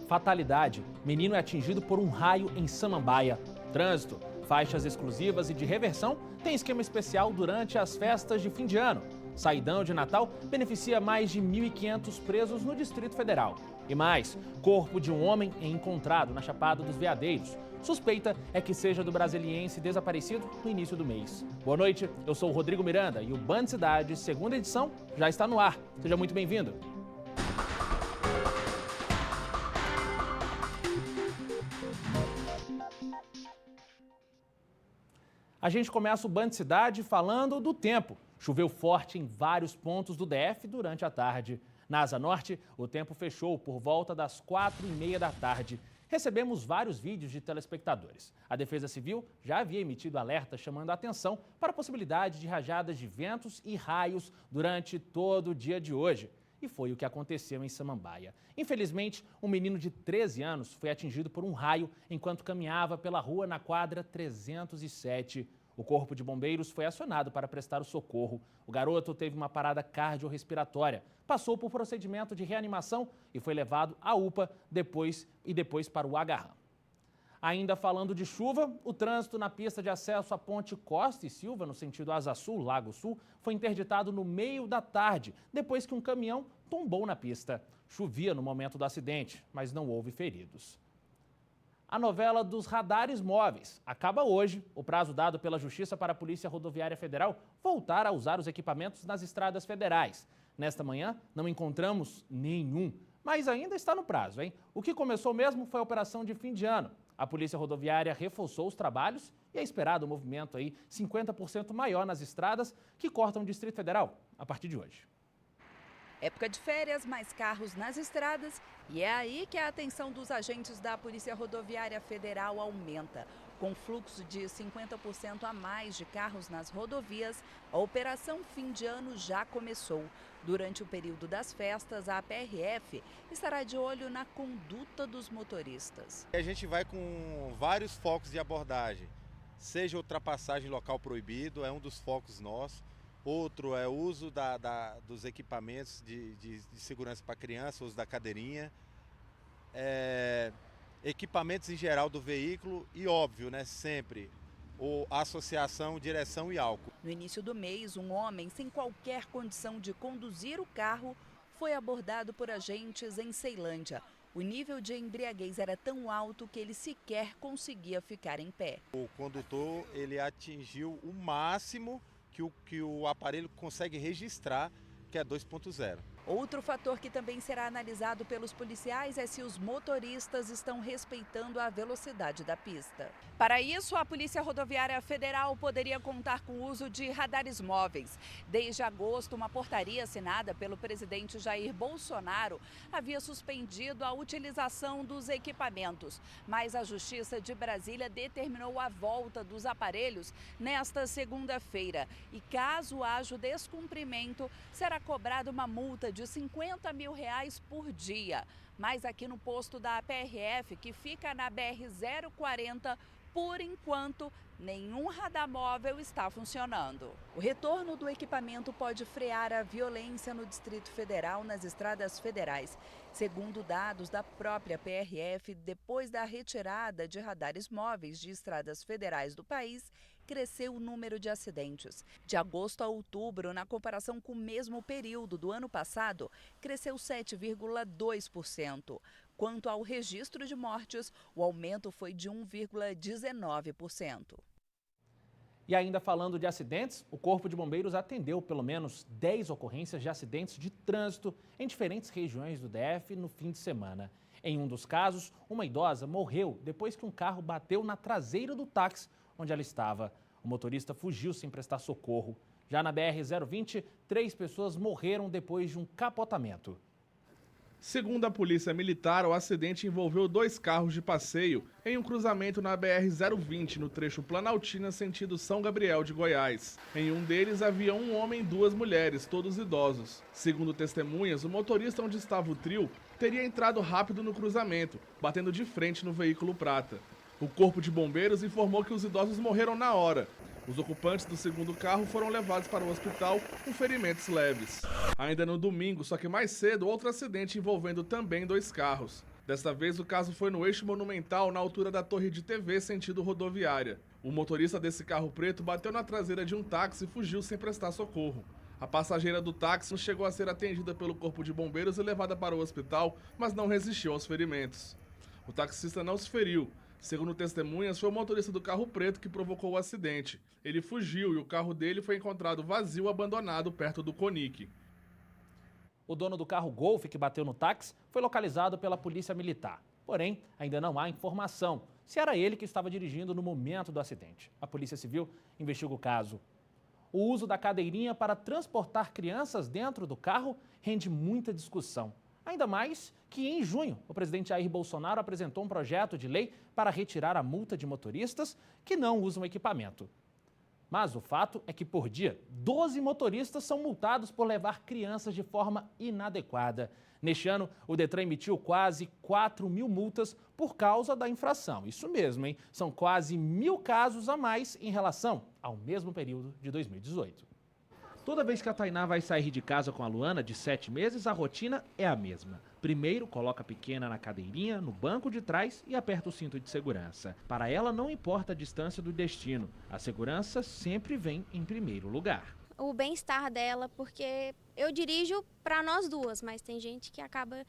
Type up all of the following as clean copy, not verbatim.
Fatalidade. Menino é atingido por um raio em Samambaia. Trânsito. Faixas exclusivas e de reversão tem esquema especial durante as festas de fim de ano. Saidão de Natal beneficia mais de 1.500 presos no Distrito Federal. E mais, corpo de um homem é encontrado na Chapada dos Veadeiros. Suspeita é que seja do brasiliense desaparecido no início do mês. Boa noite, eu sou o Rodrigo Miranda e o Band Cidade, segunda edição, já está no ar. Seja muito bem-vindo. A gente começa o Band Cidade falando do tempo. Choveu forte em vários pontos do DF durante a tarde. Na Asa Norte, o tempo fechou por volta das 4h30 da tarde. Recebemos vários vídeos de telespectadores. A Defesa Civil já havia emitido alerta chamando a atenção para a possibilidade de rajadas de ventos e raios durante todo o dia de hoje. E foi o que aconteceu em Samambaia. Infelizmente, um menino de 13 anos foi atingido por um raio enquanto caminhava pela rua na quadra 307. O Corpo de Bombeiros foi acionado para prestar o socorro. O garoto teve uma parada cardiorrespiratória, passou por procedimento de reanimação e foi levado à UPA depois para o agarrão. Ainda falando de chuva, o trânsito na pista de acesso à Ponte Costa e Silva, no sentido Asa Sul, Lago Sul, foi interditado no meio da tarde, depois que um caminhão tombou na pista. Chovia no momento do acidente, mas não houve feridos. A novela dos radares móveis acaba hoje. O prazo dado pela Justiça para a Polícia Rodoviária Federal voltar a usar os equipamentos nas estradas federais. Nesta manhã, não encontramos nenhum, mas ainda está no prazo, hein? O que começou mesmo foi a operação de fim de ano. A Polícia Rodoviária reforçou os trabalhos e é esperado um movimento 50% maior nas estradas que cortam o Distrito Federal a partir de hoje. Época de férias, mais carros nas estradas e é aí que a atenção dos agentes da Polícia Rodoviária Federal aumenta. Com fluxo de 50% a mais de carros nas rodovias, a operação fim de ano já começou. Durante o período das festas, a PRF estará de olho na conduta dos motoristas. A gente vai com vários focos de abordagem, seja ultrapassagem local proibido, é um dos focos nossos. Outro é o uso dos equipamentos de segurança para criança, uso da cadeirinha, equipamentos em geral do veículo e, óbvio, sempre a associação, direção e álcool. No início do mês, um homem sem qualquer condição de conduzir o carro foi abordado por agentes em Ceilândia. O nível de embriaguez era tão alto que ele sequer conseguia ficar em pé. O condutor ele atingiu o máximo que o aparelho consegue registrar, que é 2.0. Outro fator que também será analisado pelos policiais é se os motoristas estão respeitando a velocidade da pista. Para isso, a Polícia Rodoviária Federal poderia contar com o uso de radares móveis. Desde agosto, uma portaria assinada pelo presidente Jair Bolsonaro havia suspendido a utilização dos equipamentos. Mas a Justiça de Brasília determinou a volta dos aparelhos nesta segunda-feira. E caso haja o descumprimento, será cobrada uma multa de R$50 mil por dia. Mas aqui no posto da PRF, que fica na BR-040, por enquanto, nenhum radar móvel está funcionando. O retorno do equipamento pode frear a violência no Distrito Federal nas estradas federais. Segundo dados da própria PRF, depois da retirada de radares móveis de estradas federais do país, cresceu o número de acidentes. De agosto a outubro, na comparação com o mesmo período do ano passado, cresceu 7,2%. Quanto ao registro de mortes, o aumento foi de 1,19%. E ainda falando de acidentes, o Corpo de Bombeiros atendeu pelo menos 10 ocorrências de acidentes de trânsito em diferentes regiões do DF no fim de semana. Em um dos casos, uma idosa morreu depois que um carro bateu na traseira do táxi onde ela estava. O motorista fugiu sem prestar socorro. Já na BR-020, 3 pessoas morreram depois de um capotamento. Segundo a Polícia Militar, o acidente envolveu 2 carros de passeio em um cruzamento na BR-020, no trecho Planaltina, sentido São Gabriel de Goiás. Em um deles havia um homem e 2 mulheres, todos idosos. Segundo testemunhas, o motorista onde estava o trio teria entrado rápido no cruzamento, batendo de frente no veículo prata. O Corpo de Bombeiros informou que os idosos morreram na hora. Os ocupantes do segundo carro foram levados para o hospital com ferimentos leves. Ainda no domingo, só que mais cedo, outro acidente envolvendo também 2 carros. Desta vez, o caso foi no eixo Monumental, na altura da torre de TV, sentido rodoviária. O motorista desse carro preto bateu na traseira de um táxi e fugiu sem prestar socorro. A passageira do táxi chegou a ser atendida pelo corpo de bombeiros e levada para o hospital, mas não resistiu aos ferimentos. O taxista não se feriu. Segundo testemunhas, foi o motorista do carro preto que provocou o acidente. Ele fugiu e o carro dele foi encontrado vazio, abandonado perto do Conic. O dono do carro Golf que bateu no táxi foi localizado pela Polícia Militar. Porém, ainda não há informação se era ele que estava dirigindo no momento do acidente. A Polícia Civil investiga o caso. O uso da cadeirinha para transportar crianças dentro do carro rende muita discussão. Ainda mais que em junho, o presidente Jair Bolsonaro apresentou um projeto de lei para retirar a multa de motoristas que não usam equipamento. Mas o fato é que, por dia, 12 motoristas são multados por levar crianças de forma inadequada. Neste ano, o Detran emitiu quase 4.000 multas por causa da infração. Isso mesmo, hein? São quase 1.000 casos a mais em relação ao mesmo período de 2018. Toda vez que a Tainá vai sair de casa com a Luana, de 7 meses, a rotina é a mesma. Primeiro, coloca a pequena na cadeirinha, no banco de trás e aperta o cinto de segurança. Para ela, não importa a distância do destino. A segurança sempre vem em primeiro lugar. O bem-estar dela, porque eu dirijo para nós duas, mas tem gente que acaba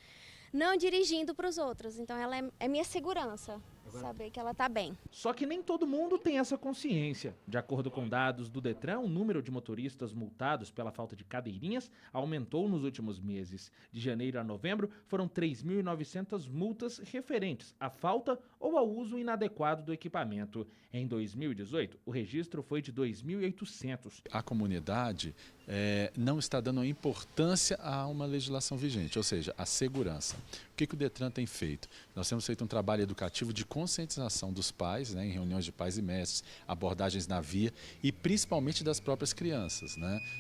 não dirigindo para os outros. Então ela é minha segurança, saber que ela está bem. Só que nem todo mundo tem essa consciência. De acordo com dados do Detran, o número de motoristas multados pela falta de cadeirinhas aumentou nos últimos meses. De janeiro a novembro, foram 3.900 multas referentes à falta ou ao uso inadequado do equipamento. Em 2018, o registro foi de 2.800. A comunidade não está dando importância a uma legislação vigente, ou seja, a segurança. O que o Detran tem feito? Nós temos feito um trabalho educativo de conscientização dos pais, em reuniões de pais e mestres, abordagens na via e principalmente das próprias crianças.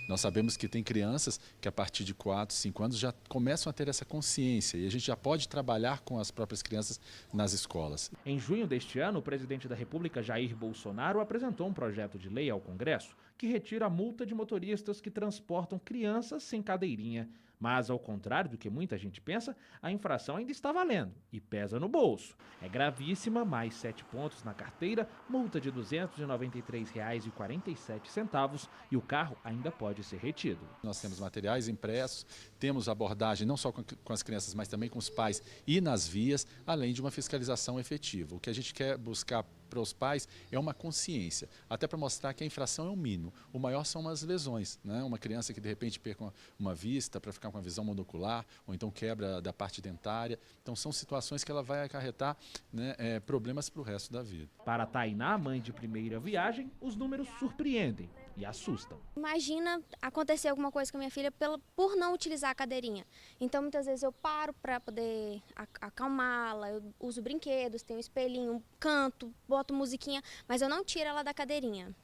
Nós sabemos que tem crianças que a partir de 4, 5 anos já começam a ter essa consciência e a gente já pode trabalhar com as próprias crianças nas escolas. Em junho deste ano, o presidente da República, Jair Bolsonaro, apresentou um projeto de lei ao Congresso que retira a multa de motoristas que transportam crianças sem cadeirinha. Mas, ao contrário do que muita gente pensa, a infração ainda está valendo e pesa no bolso. É gravíssima, mais 7 pontos na carteira, multa de R$ 293,47 e o carro ainda pode ser retido. Nós temos materiais impressos, temos abordagem não só com as crianças, mas também com os pais e nas vias, além de uma fiscalização efetiva. O que a gente quer buscar para os pais é uma consciência, até para mostrar que a infração é o mínimo. O maior são as lesões, Uma criança que de repente perca uma vista para ficar com a visão monocular, ou então quebra da parte dentária. Então são situações que ela vai acarretar problemas para o resto da vida. Para Tainá, mãe de primeira viagem, os números surpreendem e assustam. Imagina acontecer alguma coisa com a minha filha por não utilizar a cadeirinha. Então muitas vezes eu paro para poder acalmá-la, eu uso brinquedos, tenho um espelhinho, canto, boto musiquinha, mas eu não tiro ela da cadeirinha.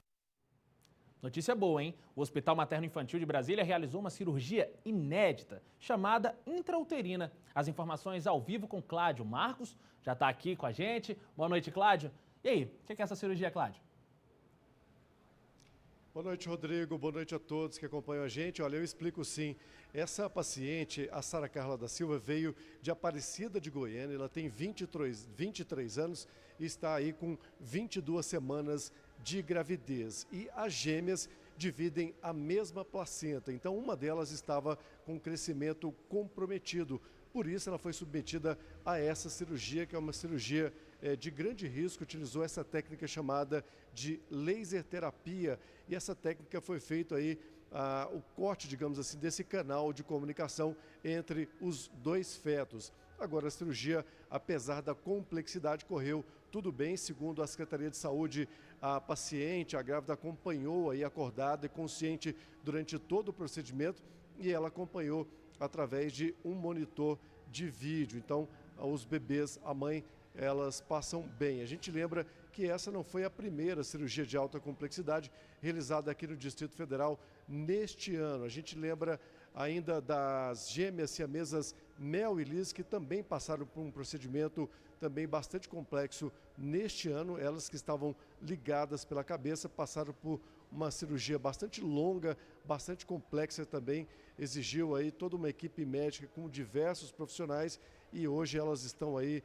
Notícia boa, hein? O Hospital Materno Infantil de Brasília realizou uma cirurgia inédita, chamada intrauterina. As informações ao vivo com Cláudio Marcos, já está aqui com a gente. Boa noite, Cláudio. E aí, o que é essa cirurgia, Cláudio? Boa noite, Rodrigo. Boa noite a todos que acompanham a gente. Olha, eu explico sim. Essa paciente, a Sara Carla da Silva, veio de Aparecida de Goiânia. Ela tem 23 anos e está aí com 22 semanas de gravidez. E as gêmeas dividem a mesma placenta. Então, uma delas estava com crescimento comprometido. Por isso, ela foi submetida a essa cirurgia, que é uma cirurgia de grande risco. Utilizou essa técnica chamada de laser terapia. E essa técnica foi feita aí, o corte, digamos assim, desse canal de comunicação entre os dois fetos. Agora, a cirurgia, apesar da complexidade, correu tudo bem. Segundo a Secretaria de Saúde, a paciente, a grávida, acompanhou aí acordada e consciente durante todo o procedimento e ela acompanhou através de um monitor de vídeo. Então, os bebês, a mãe, elas passam bem. A gente lembra que essa não foi a primeira cirurgia de alta complexidade realizada aqui no Distrito Federal neste ano. A gente lembra ainda das gêmeas siamesas Mel e Liz, que também passaram por um procedimento também bastante complexo neste ano. Elas que estavam ligadas pela cabeça passaram por uma cirurgia bastante longa, bastante complexa também, exigiu aí toda uma equipe médica com diversos profissionais e hoje elas estão aí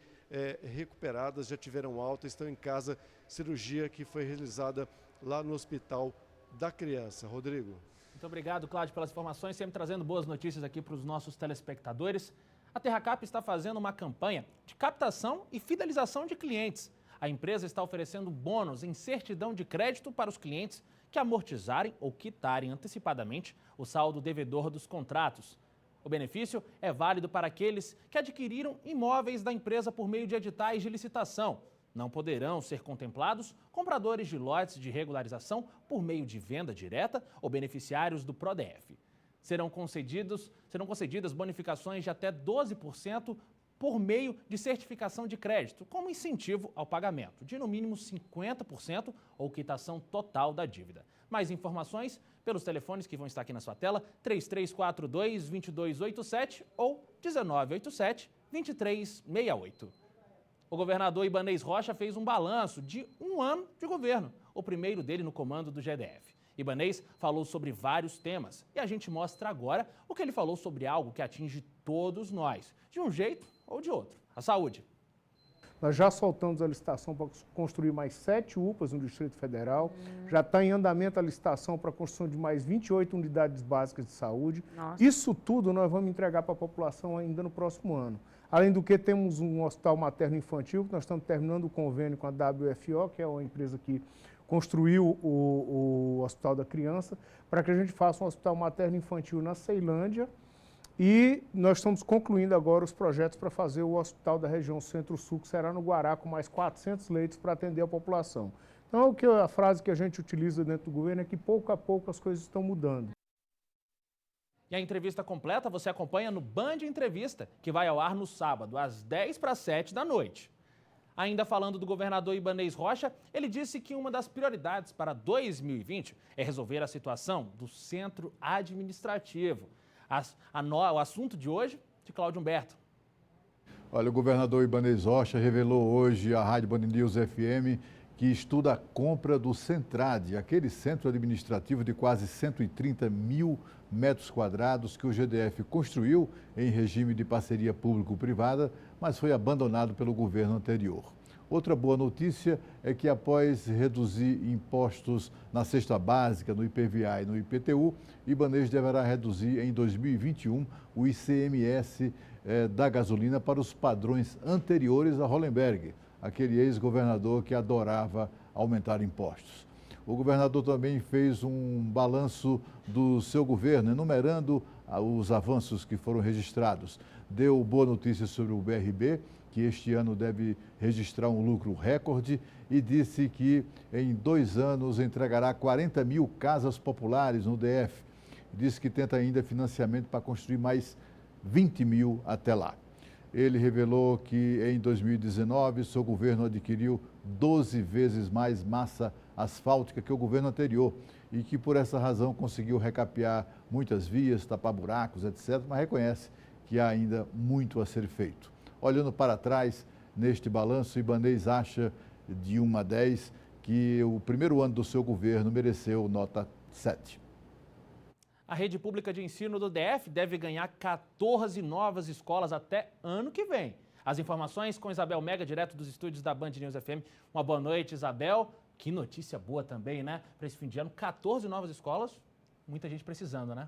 recuperadas, já tiveram alta, estão em casa, cirurgia que foi realizada lá no Hospital da Criança. Rodrigo. Muito obrigado, Cláudio, pelas informações, sempre trazendo boas notícias aqui para os nossos telespectadores. A Terracap está fazendo uma campanha de captação e fidelização de clientes. A empresa está oferecendo bônus em certidão de crédito para os clientes que amortizarem ou quitarem antecipadamente o saldo devedor dos contratos. O benefício é válido para aqueles que adquiriram imóveis da empresa por meio de editais de licitação. Não poderão ser contemplados compradores de lotes de regularização por meio de venda direta ou beneficiários do PRODEF. Serão concedidas bonificações de até 12% por meio de certificação de crédito, como incentivo ao pagamento, de no mínimo 50% ou quitação total da dívida. Mais informações pelos telefones que vão estar aqui na sua tela, 3342-2287 ou 1987-2368. O governador Ibanez Rocha fez um balanço de um ano de governo, o primeiro dele no comando do GDF. Ibanez falou sobre vários temas e a gente mostra agora o que ele falou sobre algo que atinge todos nós, de um jeito ou de outro: a saúde. Nós já soltamos a licitação para construir mais 7 UPAs no Distrito Federal. Já está em andamento a licitação para a construção de mais 28 unidades básicas de saúde. Nossa. Isso tudo nós vamos entregar para a população ainda no próximo ano. Além do que, temos um hospital materno-infantil, que nós estamos terminando o convênio com a WFO, que é uma empresa que construiu o Hospital da Criança, para que a gente faça um hospital materno-infantil na Ceilândia. E nós estamos concluindo agora os projetos para fazer o hospital da região Centro-Sul, que será no Guará, com mais 400 leitos para atender a população. Então, a frase que a gente utiliza dentro do governo é que pouco a pouco as coisas estão mudando. E a entrevista completa você acompanha no Band Entrevista, que vai ao ar no sábado, às 6:50 da noite. Ainda falando do governador Ibanez Rocha, ele disse que uma das prioridades para 2020 é resolver a situação do centro administrativo. O assunto de hoje, de Cláudio Humberto. Olha, o governador Ibanez Rocha revelou hoje à Rádio Band News FM que estuda a compra do Centrad, aquele centro administrativo de quase 130 mil metros quadrados que o GDF construiu em regime de parceria público-privada, mas foi abandonado pelo governo anterior. Outra boa notícia é que, após reduzir impostos na cesta básica, no IPVA e no IPTU, Ibanez deverá reduzir em 2021 o ICMS da gasolina para os padrões anteriores a Hollenberg, aquele ex-governador que adorava aumentar impostos. O governador também fez um balanço do seu governo, enumerando os avanços que foram registrados. Deu boa notícia sobre o BRB, que este ano deve registrar um lucro recorde, e disse que em 2 anos entregará 40 mil casas populares no DF. Disse que tenta ainda financiamento para construir mais 20 mil até lá. Ele revelou que em 2019 seu governo adquiriu 12 vezes mais massa asfáltica que o governo anterior e que por essa razão conseguiu recapear muitas vias, tapar buracos, etc., mas reconhece que há ainda muito a ser feito. Olhando para trás, neste balanço, Ibanez acha de 1 a 10 que o primeiro ano do seu governo mereceu nota 7. A rede pública de ensino do DF deve ganhar 14 novas escolas até ano que vem. As informações com Isabel Mega, direto dos estúdios da Band News FM. Uma boa noite, Isabel. Que notícia boa também, né? Para esse fim de ano, 14 novas escolas, muita gente precisando, né?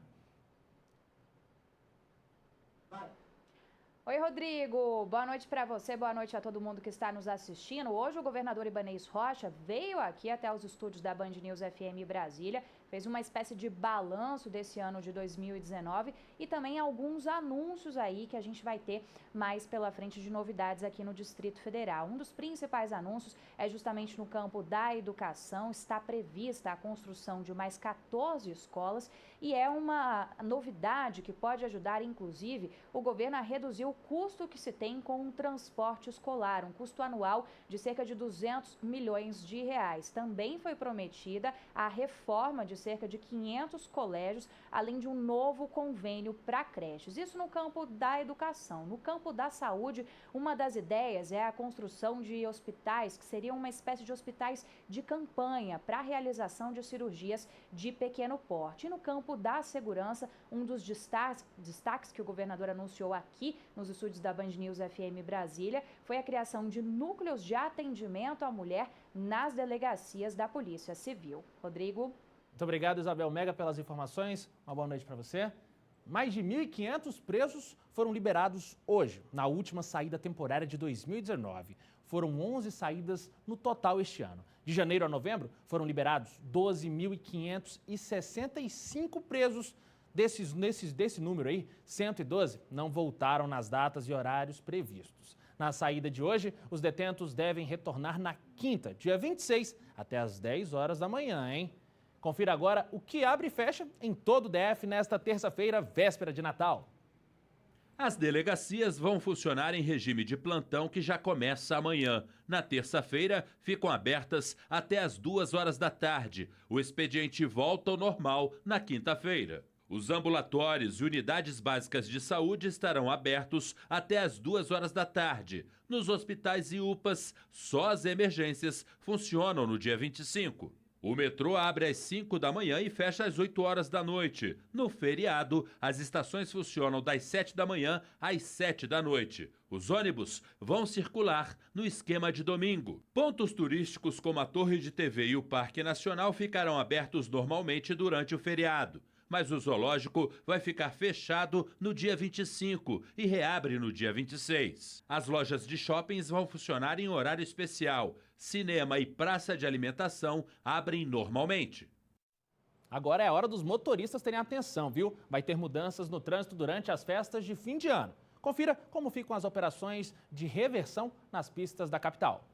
Oi, Rodrigo. Boa noite para você, boa noite a todo mundo que está nos assistindo. Hoje o governador Ibanez Rocha veio aqui até os estúdios da Band News FM Brasília, fez uma espécie de balanço desse ano de 2019 e também alguns anúncios aí que a gente vai ter mais pela frente de novidades aqui no Distrito Federal. Um dos principais anúncios é justamente no campo da educação. Está prevista a construção de mais 14 escolas e é uma novidade que pode ajudar, inclusive, o governo a reduzir o custo que se tem com o transporte escolar, um custo anual de cerca de 200 milhões de reais. Também foi prometida a reforma de cerca de 500 colégios, além de um novo convênio para creches. Isso no campo da educação. No campo da saúde, uma das ideias é a construção de hospitais, que seriam uma espécie de hospitais de campanha para a realização de cirurgias de pequeno porte. E no campo da segurança, um dos destaques que o governador anunciou aqui nos estúdios da Band News FM Brasília foi a criação de núcleos de atendimento à mulher nas delegacias da Polícia Civil. Rodrigo. Muito obrigado, Isabel Mega, pelas informações. Uma boa noite para você. Mais de 1.500 presos foram liberados hoje, na última saída temporária de 2019. Foram 11 saídas no total este ano. De janeiro a novembro, foram liberados 12.565 presos. Desse número aí, 112 não voltaram nas datas e horários previstos. Na saída de hoje, os detentos devem retornar na quinta, dia 26, até às 10 horas da manhã, hein? Confira agora o que abre e fecha em todo o DF nesta terça-feira, véspera de Natal. As delegacias vão funcionar em regime de plantão que já começa amanhã. Na terça-feira, ficam abertas até às 2 horas da tarde. O expediente volta ao normal na quinta-feira. Os ambulatórios e unidades básicas de saúde estarão abertos até às 2 horas da tarde. Nos hospitais e UPAs, só as emergências funcionam no dia 25. O metrô abre às 5 da manhã e fecha às 8 horas da noite. No feriado, as estações funcionam das 7 da manhã às 7 da noite. Os ônibus vão circular no esquema de domingo. Pontos turísticos como a Torre de TV e o Parque Nacional ficarão abertos normalmente durante o feriado. Mas o zoológico vai ficar fechado no dia 25 e reabre no dia 26. As lojas de shoppings vão funcionar em horário especial. Cinema e praça de alimentação abrem normalmente. Agora é a hora dos motoristas terem atenção, viu? Vai ter mudanças no trânsito durante as festas de fim de ano. Confira como ficam as operações de reversão nas pistas da capital.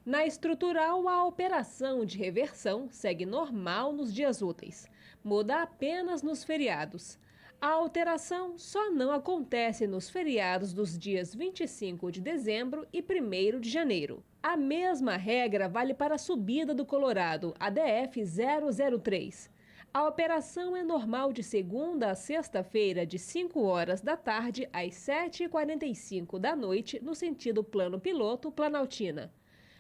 Na estrutural, a operação de reversão segue normal nos dias úteis. Muda apenas nos feriados. A alteração só não acontece nos feriados dos dias 25 de dezembro e 1º de janeiro. A mesma regra vale para a subida do Colorado, a DF 003. A operação é normal de segunda a sexta-feira, de 5 horas da tarde às 7h45 da noite, no sentido plano piloto Planaltina.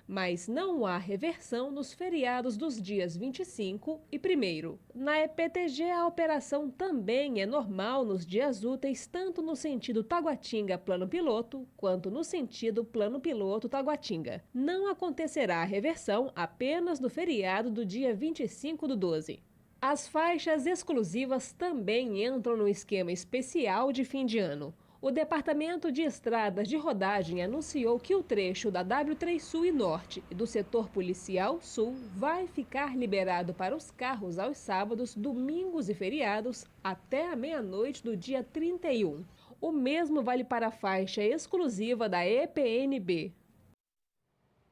Mas não há reversão nos feriados dos dias 25 e 1º. Na EPTG, a operação também é normal nos dias úteis, tanto no sentido Taguatinga-Plano Piloto, quanto no sentido Plano Piloto-Taguatinga. Não acontecerá a reversão apenas no feriado do dia 25/12. As faixas exclusivas também entram no esquema especial de fim de ano. O Departamento de Estradas de Rodagem anunciou que o trecho da W3 Sul e Norte e do setor policial Sul vai ficar liberado para os carros aos sábados, domingos e feriados até a meia-noite do dia 31. O mesmo vale para a faixa exclusiva da EPNB.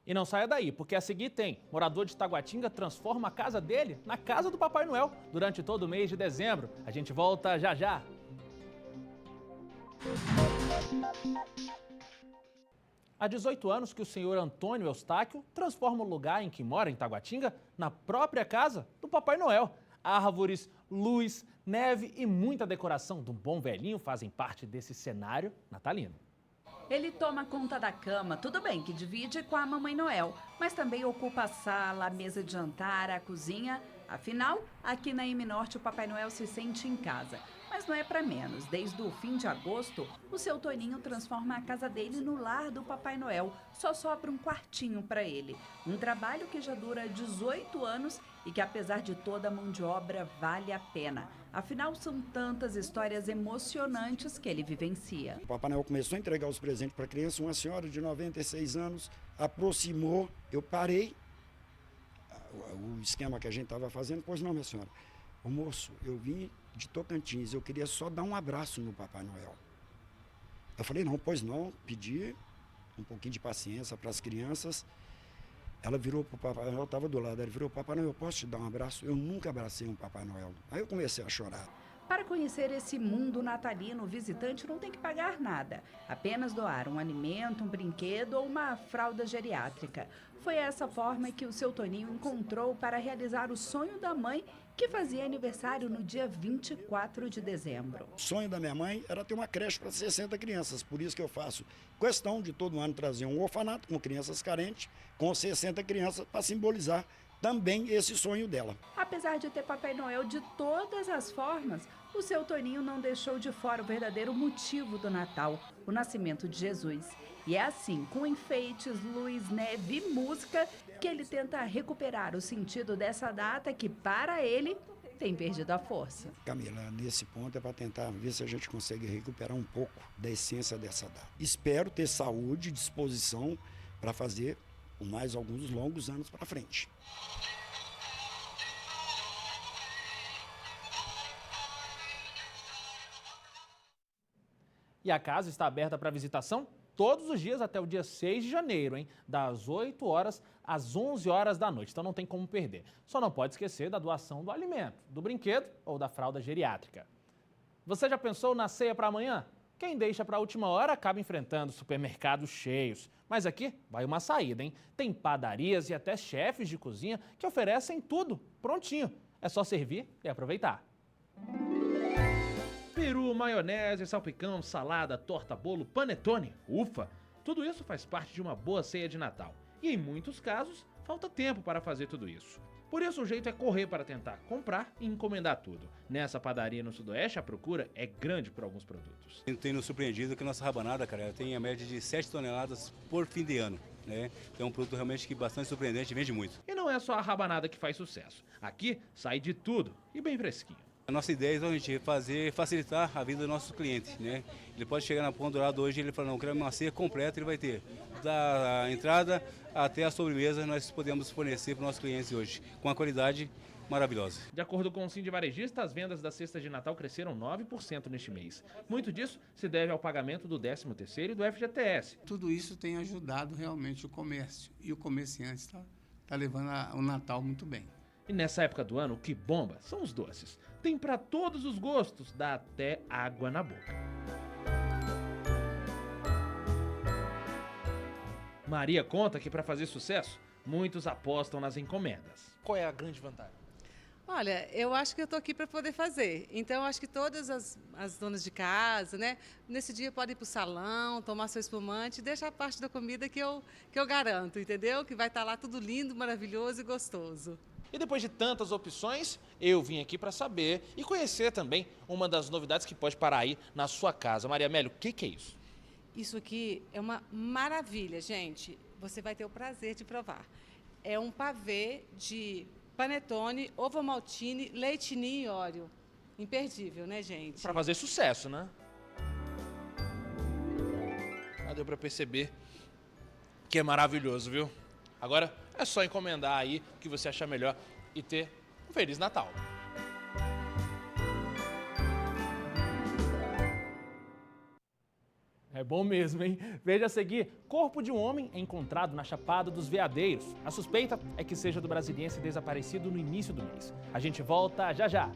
E não saia daí, porque a seguir tem. Morador de Taguatinga transforma a casa dele na casa do Papai Noel durante todo o mês de dezembro. A gente volta já já. Há 18 anos que o senhor Antônio Eustáquio transforma o lugar em que mora, em Taguatinga, na própria casa do Papai Noel. Árvores, luz, neve e muita decoração do bom velhinho fazem parte desse cenário natalino. Ele toma conta da cama, tudo bem que divide com a Mamãe Noel, mas também ocupa a sala, a mesa de jantar, a cozinha. Afinal, aqui na M Norte o Papai Noel se sente em casa. Mas não é para menos. Desde o fim de agosto, o seu Toninho transforma a casa dele no lar do Papai Noel. Só sobra um quartinho para ele. Um trabalho que já dura 18 anos e que, apesar de toda a mão de obra, vale a pena. Afinal, são tantas histórias emocionantes que ele vivencia. O Papai Noel começou a entregar os presentes para a criança. Uma senhora de 96 anos aproximou, eu parei o esquema que a gente estava fazendo. Pois não, minha senhora. Ô moço, eu vim de Tocantins, eu queria só dar um abraço no Papai Noel. Eu falei, não, pois não, pedi um pouquinho de paciência para as crianças. Ela virou para o Papai Noel, estava do lado, ela virou, Papai Noel, eu posso te dar um abraço? Eu nunca abracei um Papai Noel. Aí eu comecei a chorar. Para conhecer esse mundo natalino, o visitante não tem que pagar nada, apenas doar um alimento, um brinquedo ou uma fralda geriátrica. Foi essa forma que o seu Toninho encontrou para realizar o sonho da mãe, que fazia aniversário no dia 24 de dezembro. O sonho da minha mãe era ter uma creche para 60 crianças, por isso que eu faço questão de todo ano trazer um orfanato com crianças carentes, com 60 crianças, para simbolizar também esse sonho dela. Apesar de ter Papai Noel de todas as formas, o seu Toninho não deixou de fora o verdadeiro motivo do Natal, o nascimento de Jesus. E é assim, com enfeites, luz, neve e música, que ele tenta recuperar o sentido dessa data que, para ele, tem perdido a força. Camila, nesse ponto é para tentar ver se a gente consegue recuperar um pouco da essência dessa data. Espero ter saúde e disposição para fazer mais alguns longos anos para frente. E a casa está aberta para visitação todos os dias até o dia 6 de janeiro, hein? Das 8 horas às 11 horas da noite, então não tem como perder. Só não pode esquecer da doação do alimento, do brinquedo ou da fralda geriátrica. Você já pensou na ceia para amanhã? Quem deixa para a última hora acaba enfrentando supermercados cheios. Mas aqui vai uma saída, hein? Tem padarias e até chefes de cozinha que oferecem tudo prontinho. É só servir e aproveitar. Peru, maionese, salpicão, salada, torta, bolo, panetone, ufa! Tudo isso faz parte de uma boa ceia de Natal. E em muitos casos, falta tempo para fazer tudo isso. Por isso o jeito é correr para tentar comprar e encomendar tudo. Nessa padaria no Sudoeste, a procura é grande por alguns produtos. Tem nos surpreendido que a nossa rabanada, cara, tem a média de 7 toneladas por fim de ano. Né? Então é um produto realmente que bastante surpreendente e vende muito. E não é só a rabanada que faz sucesso. Aqui sai de tudo e bem fresquinho. A nossa ideia é a gente facilitar a vida do nosso cliente, né? Ele pode chegar na Pão Dourado hoje e ele fala, não, eu quero uma ceia completa, ele vai ter. Da entrada até a sobremesa nós podemos fornecer para os nossos clientes hoje, com uma qualidade maravilhosa. De acordo com o Sind Varejista, as vendas da cesta de Natal cresceram 9% neste mês. Muito disso se deve ao pagamento do 13º e do FGTS. Tudo isso tem ajudado realmente o comércio e o comerciante está levando o Natal muito bem. E nessa época do ano, o que bomba são os doces. Tem para todos os gostos, dá até água na boca. Maria conta que para fazer sucesso, muitos apostam nas encomendas. Qual é a grande vantagem? Olha, eu acho que eu estou aqui para poder fazer. Então, eu acho que todas as donas de casa, né, nesse dia podem ir para o salão, tomar seu espumante, deixar a parte da comida que eu garanto, entendeu? Que vai estar lá tudo lindo, maravilhoso e gostoso. E depois de tantas opções, eu vim aqui para saber e conhecer também uma das novidades que pode parar aí na sua casa. Maria Amélia, o que é isso? Isso aqui é uma maravilha, gente. Você vai ter o prazer de provar. É um pavê de panetone, ovo maltine, leite ninho e óleo. Imperdível, né, gente? Para fazer sucesso, né? Ah, deu para perceber que é maravilhoso, viu? Agora é só encomendar aí o que você achar melhor e ter um Feliz Natal. É bom mesmo, hein? Veja a seguir, corpo de um homem é encontrado na Chapada dos Veadeiros. A suspeita é que seja do brasiliense desaparecido no início do mês. A gente volta já já.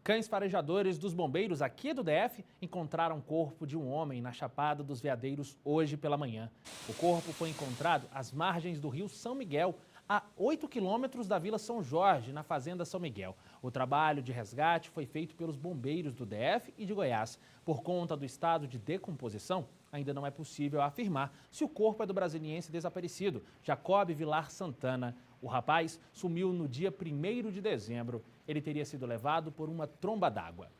Cães farejadores dos bombeiros aqui do DF encontraram o corpo de um homem na Chapada dos Veadeiros hoje pela manhã. O corpo foi encontrado às margens do rio São Miguel, a 8 quilômetros da Vila São Jorge, na Fazenda São Miguel. O trabalho de resgate foi feito pelos bombeiros do DF e de Goiás. Por conta do estado de decomposição, ainda não é possível afirmar se o corpo é do brasiliense desaparecido, Jacob Vilar Santana. O rapaz sumiu no dia 1º de dezembro. Ele teria sido levado por uma tromba d'água.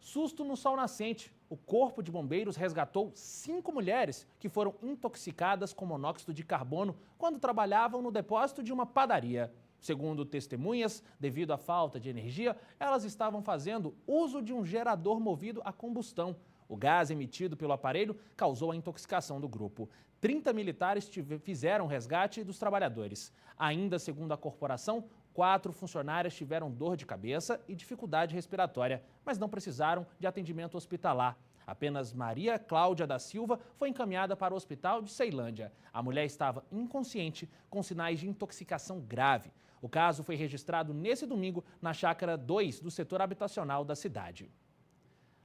Susto no sol nascente. O Corpo de Bombeiros resgatou 5 mulheres que foram intoxicadas com monóxido de carbono quando trabalhavam no depósito de uma padaria. Segundo testemunhas, devido à falta de energia, elas estavam fazendo uso de um gerador movido a combustão. O gás emitido pelo aparelho causou a intoxicação do grupo. 30 militares fizeram o resgate dos trabalhadores. Ainda segundo a corporação, 4 funcionárias tiveram dor de cabeça e dificuldade respiratória, mas não precisaram de atendimento hospitalar. Apenas Maria Cláudia da Silva foi encaminhada para o hospital de Ceilândia. A mulher estava inconsciente, com sinais de intoxicação grave. O caso foi registrado nesse domingo na chácara 2 do setor habitacional da cidade.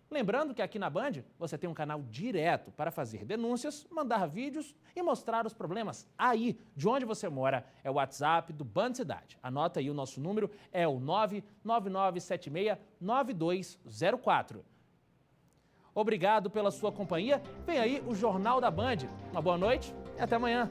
Lembrando que aqui na Band você tem um canal direto para fazer denúncias, mandar vídeos e mostrar os problemas aí de onde você mora. É o WhatsApp do Band Cidade. Anota aí, o nosso número é o 999769204. Obrigado pela sua companhia. Vem aí o Jornal da Band. Uma boa noite e até amanhã.